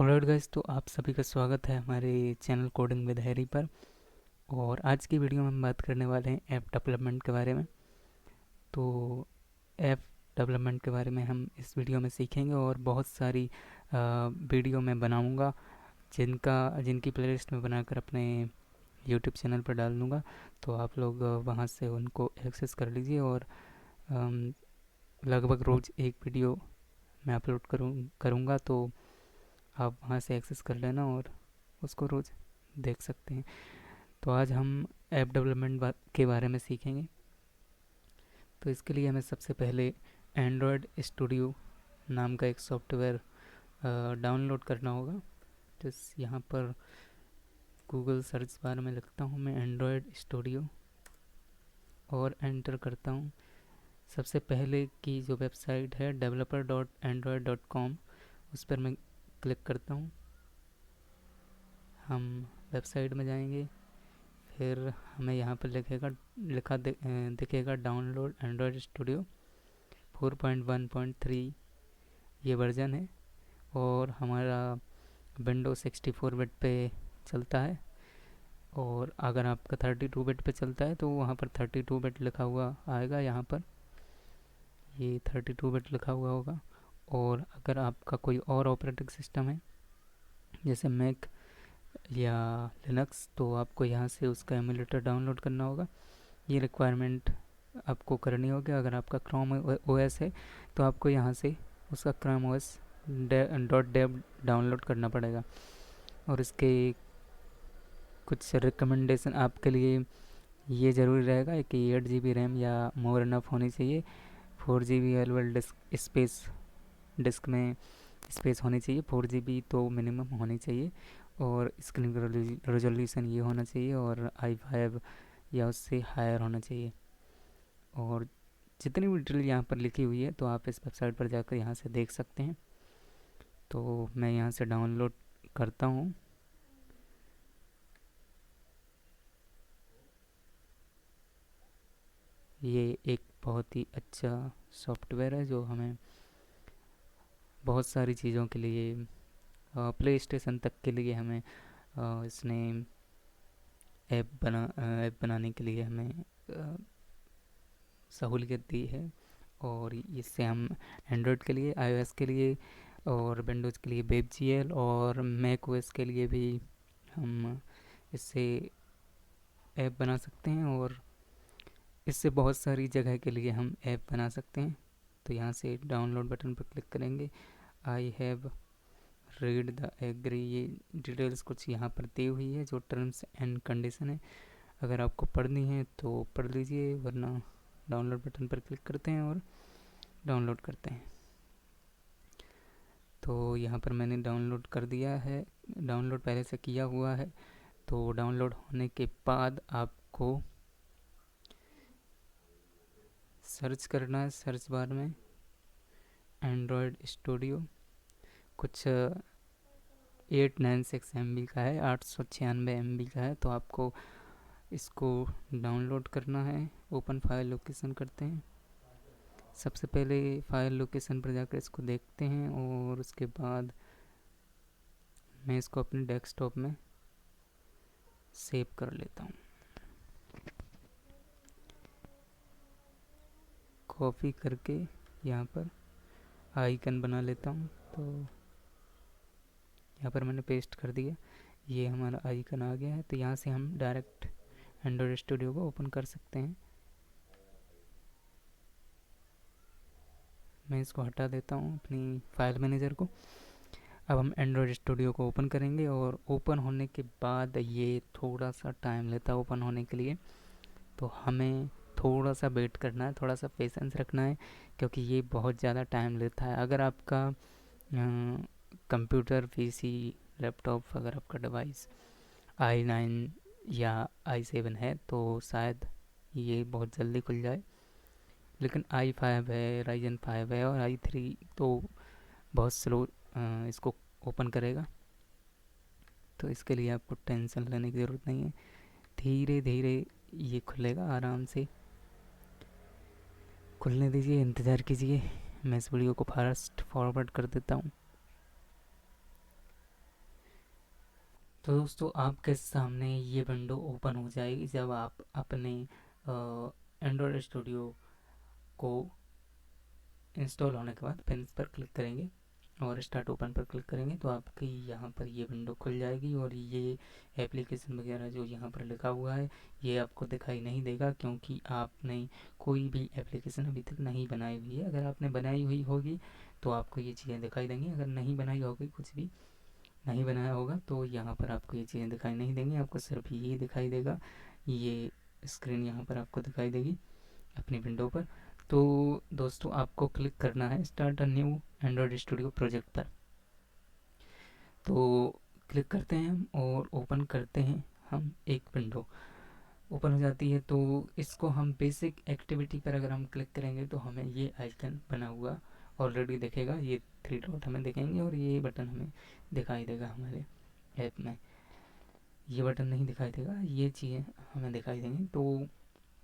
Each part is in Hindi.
ऑलराइट गाइस, तो आप सभी का स्वागत है हमारे चैनल कोडिंग विद हैरी पर। और आज की वीडियो में हम बात करने वाले हैं ऐप डेवलपमेंट के बारे में। तो ऐप डेवलपमेंट के बारे में हम इस वीडियो में सीखेंगे और बहुत सारी वीडियो मैं बनाऊंगा जिनकी प्लेलिस्ट में बनाकर अपने यूट्यूब चैनल पर डाल दूंगा। तो आप लोग वहां से उनको एक्सेस कर लीजिए और अम, लगभग रोज़ एक वीडियो मैं अपलोड करूँगा। तो आप वहाँ से एक्सेस कर लेना और उसको रोज़ देख सकते हैं। तो आज हम ऐप डेवलपमेंट के बारे में सीखेंगे। तो इसके लिए हमें सबसे पहले एंड्रॉयड स्टूडियो नाम का एक सॉफ्टवेयर डाउनलोड करना होगा। तो यहाँ पर गूगल सर्च बार में लिखता हूँ मैं एंड्रॉयड स्टूडियो और एंटर करता हूँ। सबसे पहले की जो वेबसाइट है developer.android.com, उस पर मैं क्लिक करता हूँ। हम वेबसाइट में जाएंगे, फिर हमें यहाँ पर दिखेगा डाउनलोड एंड्रॉयड स्टूडियो 4.1.3, ये वर्जन है और हमारा विंडो 64 बिट पे चलता है। और अगर आपका 32 बिट पे चलता है तो वहाँ पर 32 बिट लिखा हुआ आएगा, यहाँ पर ये 32 बिट लिखा हुआ होगा। और अगर आपका कोई और ऑपरेटिंग सिस्टम है जैसे मैक या लिनक्स, तो आपको यहाँ से उसका एमुलेटर डाउनलोड करना होगा। ये रिक्वायरमेंट आपको करनी होगी। अगर आपका क्रोम ओएस है तो आपको यहाँ से उसका क्रोम ओएस .dev डाउनलोड करना पड़ेगा। और इसके कुछ रिकमेंडेशन आपके लिए ये ज़रूरी रहेगा कि 8 GB रैम या मोर इनफ होनी चाहिए। 4 GB एलवेल डिस्क में स्पेस होनी चाहिए। 4 GB तो मिनिमम होनी चाहिए। और स्क्रीन का रेजोल्यूशन ये होना चाहिए और i5 या उससे हायर होना चाहिए। और जितनी भी डिटेल यहाँ पर लिखी हुई है तो आप इस वेबसाइट पर जाकर यहाँ से देख सकते हैं। तो मैं यहाँ से डाउनलोड करता हूँ। ये एक बहुत ही अच्छा सॉफ्टवेयर है जो हमें बहुत सारी चीज़ों के लिए, प्ले स्टेशन तक के लिए हमें इसने ऐप बनाने के लिए हमें सहूलियत दी है। और इससे हम एंड्रॉयड के लिए, iOS के लिए और विंडोज़ के लिए WebGL और मैक ओएस के लिए भी हम इससे ऐप बना सकते हैं। और इससे बहुत सारी जगह के लिए हम ऐप बना सकते हैं। तो यहाँ से डाउनलोड बटन पर क्लिक करेंगे। I have read the agree, ये डिटेल्स कुछ यहाँ पर दी हुई है जो टर्म्स एंड कंडीशन है। अगर आपको पढ़नी है तो पढ़ लीजिए, वरना डाउनलोड बटन पर क्लिक करते हैं और डाउनलोड करते हैं। तो यहाँ पर मैंने डाउनलोड कर दिया है, डाउनलोड पहले से किया हुआ है। तो डाउनलोड होने के बाद आपको सर्च करना है सर्च बार में एंड्रॉयड स्टूडियो। कुछ 896 MB का है, 896 MB का है। तो आपको इसको डाउनलोड करना है। ओपन फाइल लोकेशन करते हैं। सबसे पहले फाइल लोकेशन पर जाकर इसको देखते हैं और उसके बाद मैं इसको अपने डेस्कटॉप में सेव कर लेता हूँ। कॉपी करके यहाँ पर आइकन बना लेता हूँ। तो यहाँ पर मैंने पेस्ट कर दिया, ये हमारा आइकन आ गया है। तो यहाँ से हम डायरेक्ट एंड्रॉयड स्टूडियो को ओपन कर सकते हैं। मैं इसको हटा देता हूँ अपनी फाइल मैनेजर को। अब हम एंड्रॉयड स्टूडियो को ओपन करेंगे और ओपन होने के बाद ये थोड़ा सा टाइम लेता है ओपन होने के लिए। तो हमें थोड़ा सा वेट करना है, थोड़ा सा पेशेंस रखना है, क्योंकि ये बहुत ज़्यादा टाइम लेता है। अगर आपका कंप्यूटर, पीसी, लैपटॉप, अगर आपका डिवाइस i9 या i7 है तो शायद ये बहुत जल्दी खुल जाए। लेकिन i5 है, राइजन 5 है और i3 तो बहुत स्लो इसको ओपन करेगा। तो इसके लिए आपको टेंशन लेने की ज़रूरत नहीं है, धीरे धीरे ये खुलेगा, आराम से खुलने दीजिए, इंतज़ार कीजिए। मैं इस वीडियो को फास्ट फॉरवर्ड कर देता हूँ। तो दोस्तों आपके सामने ये विंडो ओपन हो जाएगी जब आप अपने एंड्रॉयड स्टूडियो को इंस्टॉल होने के बाद फिनिश पर क्लिक करेंगे और स्टार्ट ओपन पर क्लिक करेंगे तो आपकी यहाँ पर ये विंडो खुल जाएगी और ये एप्लीकेशन वगैरह जो यहाँ पर लिखा हुआ है ये आपको दिखाई नहीं देगा, क्योंकि आपने कोई भी एप्लीकेशन अभी तक नहीं बनाई हुई है। अगर आपने बनाई हुई होगी तो आपको ये चीज़ें दिखाई देंगी, अगर नहीं बनाई होगी, कुछ भी नहीं बनाया होगा तो यहाँ पर आपको ये चीज़ें दिखाई नहीं देंगी, आपको सिर्फ ये दिखाई देगा, ये स्क्रीन यहाँ पर आपको दिखाई देगी अपनी विंडो पर। तो दोस्तों आपको क्लिक करना है start a new Android studio project पर। तो क्लिक करते हैं हम और ओपन करते हैं हम एक विंडो, ओपन हो जाती है। तो इसको हम बेसिक एक्टिविटी पर अगर हम क्लिक करेंगे तो हमें ये आइकन बना हुआ ऑलरेडी दिखेगा, ये थ्री डॉट हमें दिखेंगे और ये बटन हमें दिखाई देगा हमारे ऐप में। ये बटन नहीं दिखाई देगा, ये चीज़ें हमें दिखाई देंगी। तो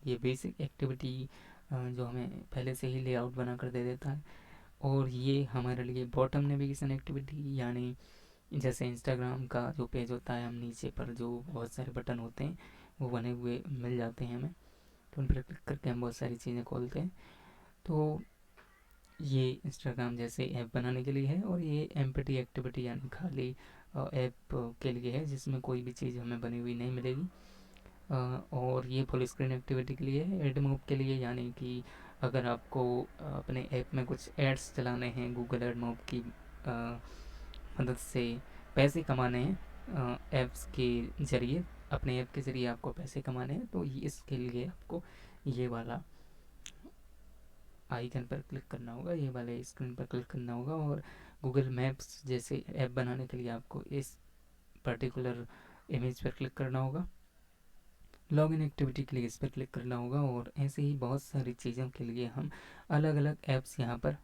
ये बेसिक एक्टिविटी जो हमें पहले से ही लेआउट बना कर दे देता है। और ये हमारे लिए बॉटम नेविगेशन एक्टिविटी, यानी जैसे इंस्टाग्राम का जो पेज होता है, हम नीचे पर जो बहुत सारे बटन होते हैं वो बने हुए मिल जाते हैं हमें, तो उन पर क्लिक करके हम बहुत सारी चीज़ें खोलते हैं। तो ये इंस्टाग्राम जैसे ऐप बनाने के लिए है और ये एम्प्टी एक्टिविटी यानी खाली ऐप के लिए है, जिसमें कोई भी चीज़ हमें बनी हुई नहीं मिलेगी। और ये फुल स्क्रीन एक्टिविटी के लिए है, एड मूव के लिए, यानी कि अगर आपको अपने ऐप में कुछ एड्स चलाने हैं, गूगल एड मूव की मदद से पैसे कमाने हैं ऐप्स के ज़रिए, अपने ऐप के ज़रिए आपको पैसे कमाने हैं, तो इसके लिए आपको ये वाला आइकन पर क्लिक करना होगा, ये वाले स्क्रीन पर क्लिक करना होगा। और गूगल मैप्स जैसे ऐप बनाने के लिए आपको इस पर्टिकुलर इमेज पर क्लिक करना होगा। लॉगिन एक्टिविटी के लिए इस पर क्लिक करना होगा। और ऐसे ही बहुत सारी चीज़ों के लिए हम अलग अलग ऐप्स यहाँ पर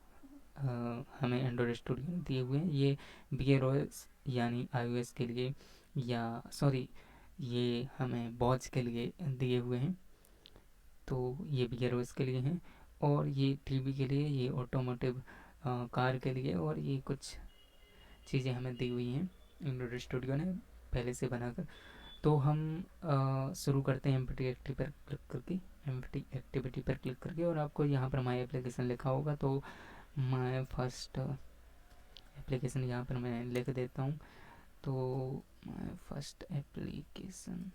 हमें एंड्रॉयड स्टूडियो में दिए हुए हैं। ये बियर ओएस यानी iOS के लिए, या सॉरी, ये हमें वॉच के लिए दिए हुए हैं, तो ये बियर ओएस के लिए हैं। और ये टीवी के लिए, ये ऑटोमोटिव कार के लिए, और ये कुछ चीज़ें हमें दी हुई हैं एंड्रॉयड स्टूडियो ने पहले से बनाकर। तो हम शुरू करते हैं एम्प्टी एक्टिव पर क्लिक करके, एम्प्टी एक्टिविटी पर क्लिक करके। और आपको यहाँ पर माई एप्लीकेशन लिखा होगा, तो माई फर्स्ट एप्लीकेशन यहाँ पर मैं लिख देता हूँ। तो माई फर्स्ट एप्लीकेशन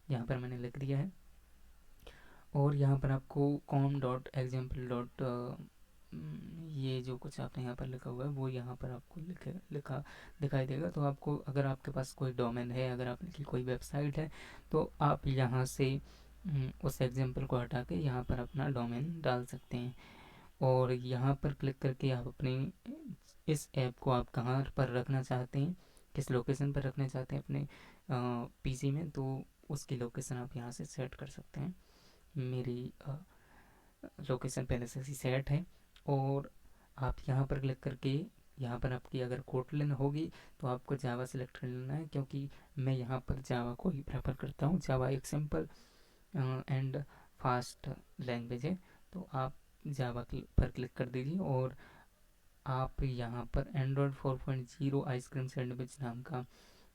यहाँ पर मैंने लिख दिया है। और यहाँ पर आपको कॉम डॉट एग्जाम्पल डॉट ये जो कुछ आपने यहाँ पर लिखा हुआ है वो यहाँ पर आपको लिखा दिखाई देगा। तो आपको, अगर आपके पास कोई डोमेन है, अगर आपकी कोई वेबसाइट है, तो आप यहाँ से उस एग्जाम्पल को हटा के यहाँ पर अपना डोमेन डाल सकते हैं। और यहाँ पर क्लिक करके आप अपनी इस ऐप को आप कहाँ पर रखना चाहते हैं, किस लोकेशन पर रखना चाहते हैं अपने पीसी में, तो उसकी लोकेशन आप यहाँ से सेट कर सकते हैं। मेरी लोकेशन पहले से ही सेट है। और आप यहाँ पर क्लिक करके, यहाँ पर आपकी अगर कोटलिन होगी तो आपको जावा सेलेक्ट कर लेना है, क्योंकि मैं यहाँ पर जावा को ही प्रेफर करता हूँ। जावा एक सिंपल एंड फास्ट लैंग्वेज है, तो आप जावा पर क्लिक कर दीजिए। और आप यहाँ पर एंड्रॉयड 4.0 आइसक्रीम सैंडविच नाम का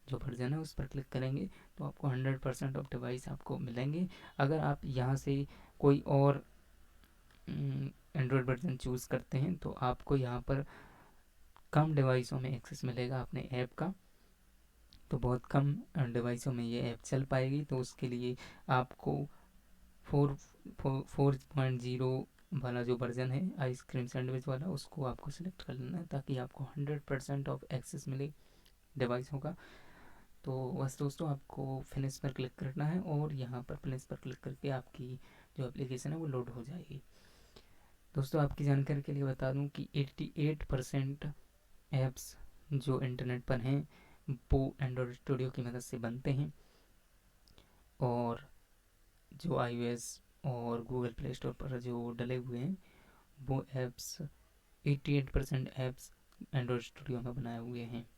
जो वर्जन है उस पर क्लिक करेंगे तो आपको 100% ऑफ डिवाइस आपको मिलेंगे। अगर आप यहाँ से कोई और एंड्रॉयड वर्जन चूज़ करते हैं तो आपको यहाँ पर कम डिवाइसों में एक्सेस मिलेगा अपने ऐप का, तो बहुत कम डिवाइसों में ये ऐप चल पाएगी। तो उसके लिए आपको 4.0 वाला जो वर्जन है आइसक्रीम सैंडविच वाला, उसको आपको सिलेक्ट कर लेना है ताकि आपको 100% ऑफ एक्सेस मिले डिवाइसों का। तो बस दोस्तों, आपको फिनिश पर क्लिक करना है और यहाँ पर फिनिश पर क्लिक करके आपकी जो एप्लीकेशन है वो लोड हो जाएगी। दोस्तों आपकी जानकारी के लिए बता दूं कि 88% ऐप्स जो इंटरनेट पर हैं वो एंड्रॉयड स्टूडियो की मदद से बनते हैं। और जो iOS और गूगल प्ले स्टोर पर जो डले हुए हैं वो ऐप्स, 88% ऐप्स एंड्रॉयड स्टूडियो में बनाए हुए हैं।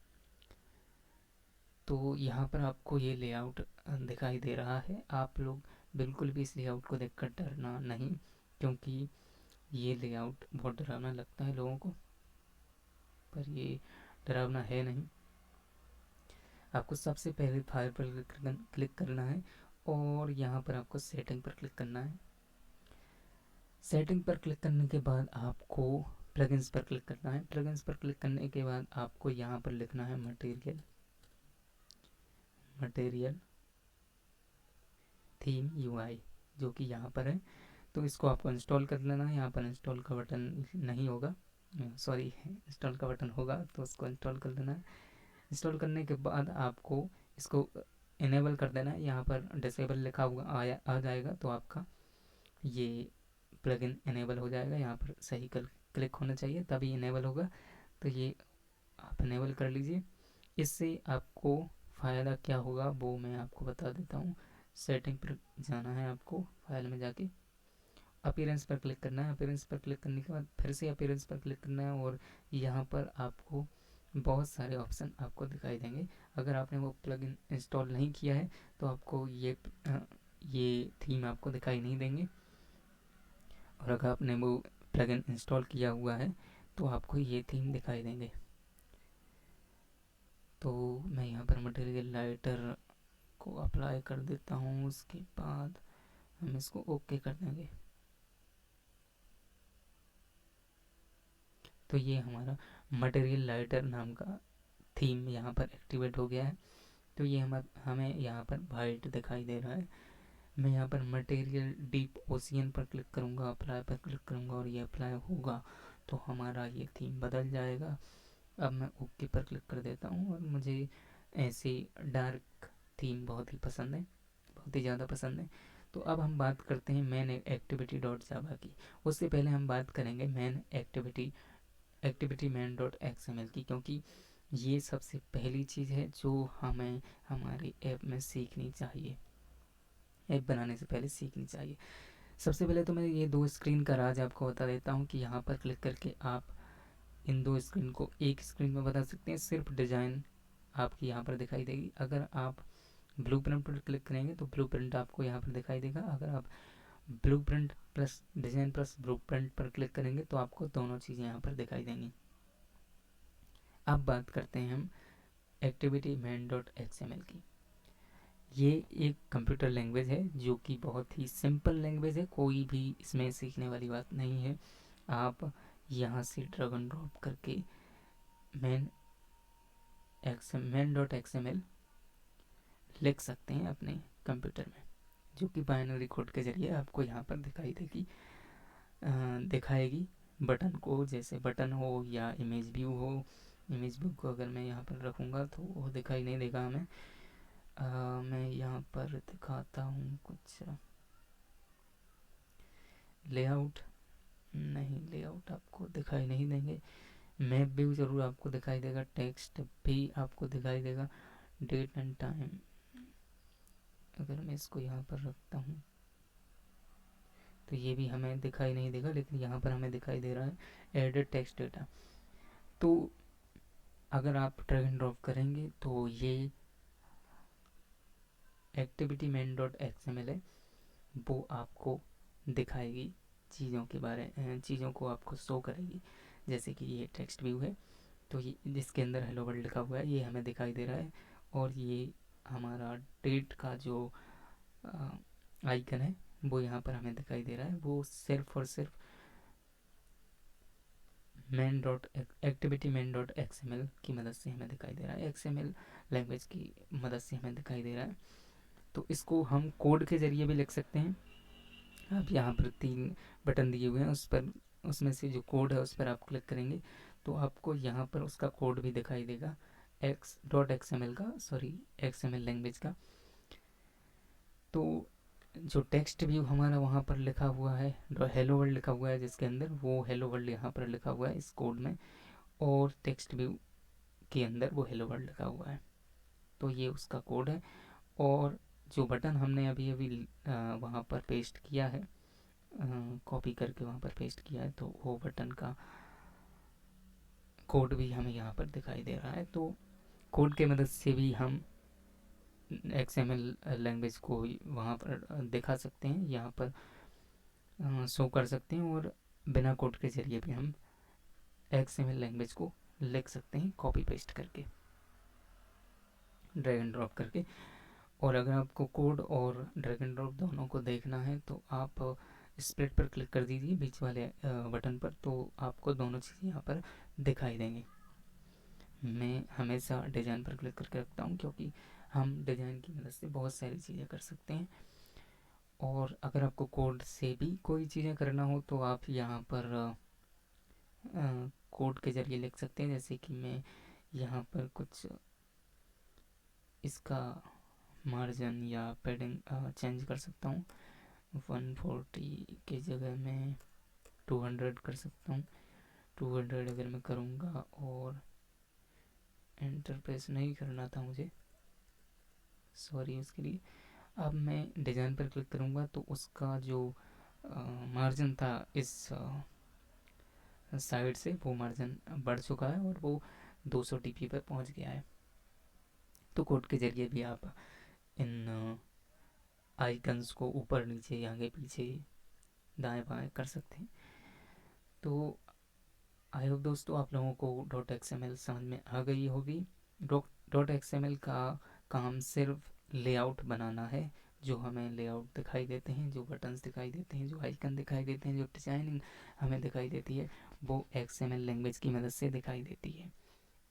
तो यहाँ पर आपको ये लेआउट दिखाई दे रहा है, आप लोग बिल्कुल भी इस लेआउट को देखकर डरना नहीं, क्योंकि ये लेआउट बहुत डरावना लगता है लोगों को, पर ये डरावना है नहीं। आपको सबसे पहले फाइल पर क्लिक करना है और यहाँ पर आपको सेटिंग पर क्लिक करना है। सेटिंग पर क्लिक करने के बाद आपको प्लगइन्स पर क्लिक करना है। प्लगइन्स पर क्लिक करने के बाद आपको यहाँ पर लिखना है मटेरियल थीम यूआई, जो कि यहाँ पर है। तो इसको आपको इंस्टॉल कर लेना है। यहाँ पर इंस्टॉल का बटन नहीं होगा, सॉरी, इंस्टॉल का बटन होगा, तो उसको इंस्टॉल कर लेना है। इंस्टॉल करने के बाद आपको इसको इनेबल कर देना है। यहाँ पर डिसेबल लिखा हुआ आ जाएगा, तो आपका ये प्लगइन इनेबल हो जाएगा। यहाँ पर सही क्लिक होना चाहिए, तभी इनेबल होगा। तो ये आप इनेबल कर लीजिए। इससे आपको फ़ायदा क्या होगा वो मैं आपको बता देता हूँ। सेटिंग पर जाना है आपको, फाइल में जाके अपीयरेंस पर क्लिक करना है। अपीयरेंस पर क्लिक करने के बाद फिर से अपीयरेंस पर क्लिक करना है और यहाँ पर आपको बहुत सारे ऑप्शन आपको दिखाई देंगे। अगर आपने वो प्लगइन इंस्टॉल नहीं किया है तो आपको ये थीम आपको दिखाई नहीं देंगे, और अगर आपने वो प्लगइन इंस्टॉल किया हुआ है तो आपको ये थीम दिखाई देंगे। तो मैं यहाँ पर मटेरियल लाइटर को अप्लाई कर देता हूँ, उसके बाद हम इसको ओके कर देंगे। तो ये हमारा मटेरियल लाइटर नाम का थीम यहाँ पर एक्टिवेट हो गया है। तो ये हमें यहाँ पर वाइट दिखाई दे रहा है। मैं यहाँ पर मटेरियल डीप ओशियन पर क्लिक करूँगा, अप्लाई पर क्लिक करूँगा और ये अप्लाई होगा तो हमारा ये थीम बदल जाएगा। अब मैं ओके पर क्लिक कर देता हूँ और मुझे ऐसी डार्क थीम बहुत ही पसंद है, बहुत ही ज़्यादा पसंद है। तो अब हम बात करते हैं मेन एक्टिविटी डॉट जावा की। उससे पहले हम बात करेंगे main activity man dot XML की, क्योंकि ये सबसे पहली चीज़ है जो हमें हमारी ऐप में सीखनी चाहिए, ऐप बनाने से पहले सीखनी चाहिए। सबसे पहले तो मैं ये दो स्क्रीन का राज आपको बता देता हूँ कि यहाँ पर क्लिक करके आप इन दो स्क्रीन को एक स्क्रीन में बता सकते हैं। सिर्फ डिज़ाइन आपकी यहाँ पर दिखाई देगी। अगर आप ब्लूप्रिंट पर क्लिक करेंगे तो ब्लूप्रिंट आपको यहाँ पर दिखाई देगा। अगर आप blueprint plus design plus blueprint पर क्लिक करेंगे तो आपको दोनों चीज़ें यहाँ पर दिखाई देंगी। अब बात करते हैं हम एक्टिविटी मैन डॉट एक्सएमएल की। ये एक कंप्यूटर लैंग्वेज है जो कि बहुत ही सिंपल लैंग्वेज है, कोई भी इसमें सीखने वाली बात नहीं है। आप यहाँ से ड्रैग एंड ड्रॉप करके मैन डॉट एक्सएमएल लिख सकते हैं अपने कंप्यूटर में, जो कि बाइनरी कोड के जरिए आपको यहाँ पर दिखाएगी बटन को, जैसे बटन हो या इमेज व्यू हो। इमेज व्यू को अगर मैं यहाँ पर रखूँगा तो वो दिखाई नहीं देगा हमें। मैं यहाँ पर दिखाता हूँ कुछ लेआउट। नहीं, लेआउट आपको दिखाई नहीं देंगे। मैप व्यू ज़रूर आपको दिखाई देगा, टेक्स्ट भी आपको दिखाई देगा, डेट एंड टाइम। अगर मैं इसको यहाँ पर रखता हूँ तो ये भी हमें दिखाई नहीं देगा, लेकिन यहाँ पर हमें दिखाई दे रहा है एडिट टेक्स्ट डेटा। तो अगर आप ड्रैग एंड ड्रॉप करेंगे तो ये एक्टिविटी मैन डॉट एक्सएमएल है, वो आपको दिखाएगी चीज़ों को आपको शो करेगी। जैसे कि ये टेक्स्ट व्यू है, तो ये जिसके अंदर हेलो वर्ल्ड लिखा हुआ है ये हमें दिखाई दे रहा है, और ये हमारा डेट का जो आइकन है वो यहाँ पर हमें दिखाई दे रहा है। वो सिर्फ और सिर्फ एक्टिविटी मैन डॉट एक्सएमएल की मदद से हमें दिखाई दे रहा है, एक्सएमएल लैंग्वेज की मदद से हमें दिखाई दे रहा है। तो इसको हम कोड के ज़रिए भी लिख सकते हैं। आप यहाँ पर 3 बटन दिए हुए हैं, उसमें से जो कोड है उस पर आप क्लिक करेंगे तो आपको यहाँ पर उसका कोड भी दिखाई देगा, एक्स.एक्सएमएल का, सॉरी, एक्सएमएल लैंग्वेज का। तो जो टेक्स्ट व्यू हमारा वहाँ पर लिखा हुआ है, हेलो वर्ल्ड लिखा हुआ है जिसके अंदर, वो हेलो वर्ल्ड यहाँ पर लिखा हुआ है इस कोड में, और टेक्स्ट व्यू के अंदर वो हेलो वर्ल्ड लिखा हुआ है। तो ये उसका कोड है। और जो बटन हमने अभी अभी वहाँ पर पेस्ट किया है, कॉपी करके वहाँ पर पेस्ट किया है, तो वो बटन का कोड भी हमें यहाँ पर दिखाई दे रहा है। तो कोड के मदद से भी हम एक्सएमएल लैंग्वेज को वहाँ पर दिखा सकते हैं, यहाँ पर शो कर सकते हैं, और बिना कोड के ज़रिए भी हम एक्सएमएल लैंग्वेज को लिख सकते हैं कॉपी पेस्ट करके। ड्रैग एंड ड्रॉप करके। और अगर आपको कोड और ड्रैग एंड ड्रॉप दोनों को देखना है तो आप स्प्लिट पर क्लिक कर दीजिए बीच वाले बटन पर, तो आपको दोनों चीज़ें यहाँ पर दिखाई देंगी। मैं हमेशा डिज़ाइन पर क्लिक करके रखता हूँ क्योंकि हम डिज़ाइन की मदद से बहुत सारी चीज़ें कर सकते हैं। और अगर आपको कोड से भी कोई चीज़ें करना हो तो आप यहाँ पर कोड के ज़रिए लिख सकते हैं। जैसे कि मैं यहाँ पर कुछ इसका मार्जिन या पैडिंग चेंज कर सकता हूँ। 140 की जगह मैं 200 कर सकता हूँ। 200 अगर मैं करूँगा, और एंटर प्रेस नहीं करना था मुझे, सॉरी उसके लिए। अब मैं डिज़ाइन पर क्लिक करूँगा तो उसका जो मार्जिन था इस साइड से, वो मार्जिन बढ़ चुका है और वो 200 टीपी पर पहुँच गया है। तो कोड के ज़रिए भी आप इन आइकन्स को ऊपर नीचे आगे पीछे दाएं बाएं कर सकते हैं। तो आई होप दोस्तों आप लोगों को डॉट एक्सएमएल समझ में आ गई होगी। डॉट एक्सएमएल का काम सिर्फ लेआउट बनाना है। जो हमें लेआउट दिखाई देते हैं, जो बटन्स दिखाई देते हैं, जो आइकन दिखाई देते हैं, जो डिजाइनिंग हमें दिखाई देती है, वो एक्सएमएल लैंग्वेज की मदद से दिखाई देती है।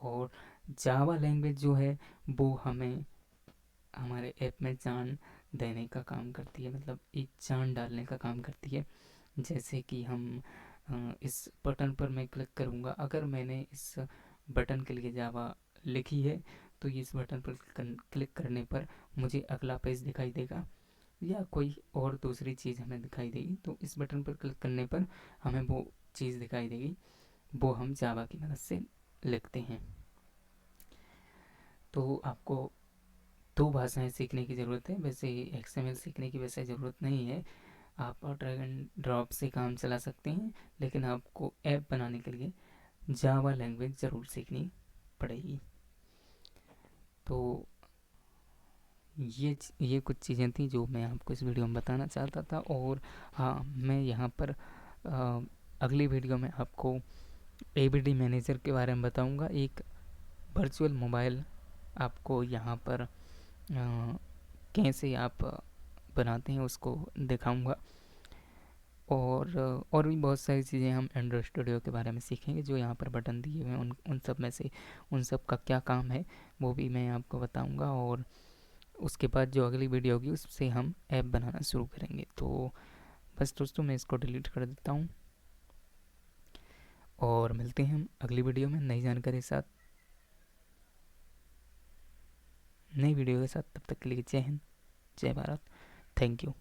और जावा लैंग्वेज जो है वो हमें हमारे ऐप में जान देने का काम करती है, मतलब एक जान डालने का काम करती है। जैसे कि हम इस बटन पर मैं क्लिक करूँगा, अगर मैंने इस बटन के लिए जावा लिखी है तो इस बटन पर क्लिक करने पर मुझे अगला पेज दिखाई देगा या कोई और दूसरी चीज़ हमें दिखाई देगी। तो इस बटन पर क्लिक करने पर हमें वो चीज़ दिखाई देगी, वो हम जावा की मदद से लिखते हैं। तो आपको दो भाषाएं सीखने की ज़रूरत है, वैसे एक्सएमएल सीखने की वैसे ज़रूरत नहीं है। आप ड्रैग एंड ड्रॉप से काम चला सकते हैं, लेकिन आपको ऐप बनाने के लिए जावा लैंग्वेज ज़रूर सीखनी पड़ेगी। तो ये कुछ चीज़ें थी जो मैं आपको इस वीडियो में बताना चाहता था। और हाँ, मैं यहाँ पर अगली वीडियो में आपको एबीडी मैनेजर के बारे में बताऊँगा। एक वर्चुअल मोबाइल आपको यहाँ पर कैसे आप बनाते हैं उसको दिखाऊंगा। और भी बहुत सारी चीज़ें हम एंड्रॉयड स्टूडियो के बारे में सीखेंगे। जो यहाँ पर बटन दिए हुए हैं उन सब में से उन सब का क्या काम है वो भी मैं आपको बताऊंगा। और उसके बाद जो अगली वीडियो होगी उससे हम ऐप बनाना शुरू करेंगे। तो बस दोस्तों मैं इसको डिलीट कर देता हूँ और मिलते हैं हम अगली वीडियो में नई जानकारी के साथ, नई वीडियो के साथ। तब तक के लिए जय हिंद, जय भारत, थैंक यू।